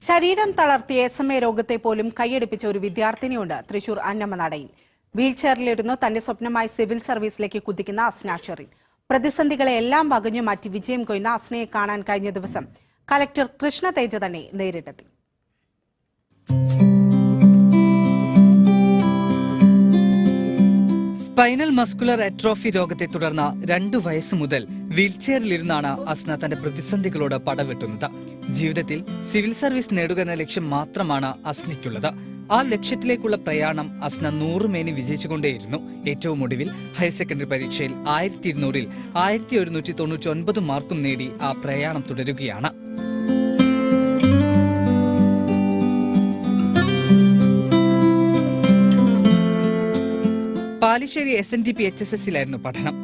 ശരീരം തളർത്തിയ SMA രോഗത്തെ പോലും കൈയടിപ്പിച്ച ഒരു വിദ്യാർത്ഥിനിയുണ്ട് തൃശൂർ അന്നമനടയിൽ. വീൽചെയറിലിരുന്നു തന്റെ സ്വപ്നമായി സിവിൽ സർവീസിലേക്ക് കുതിക്കുന്ന അസ്ന ഷെറിൻ. പ്രതിസന്ധികളെ എല്ലാം വകഞ്ഞു മാറ്റി വിജയം കൊയ്യുന്ന അസ്നയെ കാണാൻ കഴിഞ്ഞ ദിവസം കളക്ടർ കൃഷ്ണ തേജ തന്നെ നേരിട്ടെത്തി. സ്പൈനൽ മസ്കുലർ അട്രോഫി രോഗത്തെ തുടർന്ന് 2 വയസ്സ് മുതൽ വീൽചെയറിലിരുന്നാണ് അസ്ന തന്റെ പ്രതിസന്ധികളോട് പടവെട്ടുന്നത്. ജീവിതത്തിൽ സിവിൽ സർവീസ് നേടുക എന്ന ലക്ഷ്യം മാത്രമാണ് അസ്നയ്ക്കുള്ളത്. ആ ലക്ഷ്യത്തിലേക്കുള്ള പ്രയാണം അസ്ന 100 മേനി വിജയിച്ചുകൊണ്ടേയിരുന്നു. ഏറ്റവും ഒടുവിൽ ഹയർ സെക്കൻഡറി പരീക്ഷയിൽ 1200-ൽ 1199 മാർക്കും നേടി ആ പ്രയാണം തുടരുകയാണ്. പാലിശ്ശേരി SNDP HSS-ലായിരുന്നു പഠനം.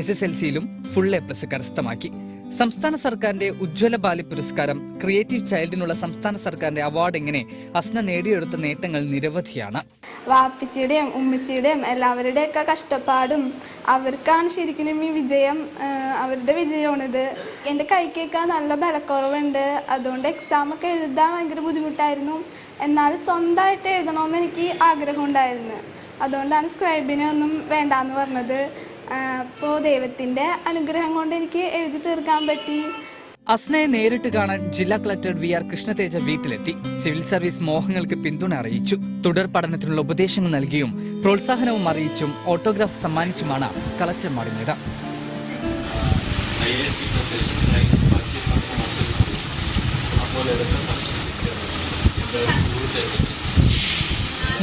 SSLC-യിലും ഫുൾ A+ കരസ്ഥമാക്കി. സംസ്ഥാന സർക്കാരിന്റെ ഉജ്ജ്വല ബാലി പുരസ്കാരം, ക്രിയേറ്റീവ് ചൈൽഡിനുള്ള സംസ്ഥാന സർക്കാരിന്റെ അവാർഡ് ഇങ്ങനെ അസ്ന നേടിയെടുത്ത നേട്ടങ്ങൾ നിരവധിയാണ്. വാപ്പിച്ചിയുടെയും ഉമ്മച്ചിയുടെയും എല്ലാവരുടെയൊക്കെ കഷ്ടപ്പാടും അവർക്കാണ് ശരിക്കും ഈ വിജയം. അവരുടെ വിജയമാണിത്. എൻ്റെ കൈക്കൊക്കെ നല്ല ബലക്കുറവുണ്ട്. അതുകൊണ്ട് എക്സാമൊക്കെ എഴുതാൻ ഭയങ്കര ബുദ്ധിമുട്ടായിരുന്നു. എന്നാൽ സ്വന്തമായിട്ട് എഴുതണമെന്ന് എനിക്ക് ആഗ്രഹം ഉണ്ടായിരുന്നു. അതുകൊണ്ടാണ് സ്ക്രൈബിനെ ഒന്നും വേണ്ടാന്ന് പറഞ്ഞത്. അപ്പോൾ ദൈവത്തിന്റെ അനുഗ്രഹം കൊണ്ട് എനിക്ക് എഴുതി തീർക്കാൻ പറ്റി. അസ്നയെ നേരിട്ട് കാണാൻ ജില്ലാ കളക്ടർ VR കൃഷ്ണതേജ വീട്ടിലെത്തി. സിവിൽ സർവീസ് മോഹങ്ങൾക്ക് പിന്തുണ അറിയിച്ചു. തുടർ പഠനത്തിനുള്ള ഉപദേശങ്ങൾ നൽകിയും പ്രോത്സാഹനവും അറിയിച്ചും ഓട്ടോഗ്രാഫ് സമ്മാനിച്ചുമാണ് കളക്ടർ മടങ്ങിയത്.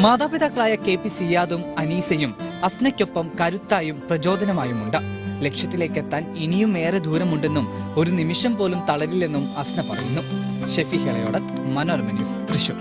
മാതാപിതാക്കളായ KP സിയാദും അനീസയും അസ്നയ്ക്കൊപ്പം കരുത്തായും പ്രചോദനമായുമുണ്ട്. ലക്ഷ്യത്തിലേക്കെത്താൻ ഇനിയും ഏറെ ദൂരമുണ്ടെന്നും ഒരു നിമിഷം പോലും തളരില്ലെന്നും അസ്ന പറയുന്നു. ഷെഫി ഹെളയോടത്ത്, മനോരമ ന്യൂസ്, തൃശൂർ.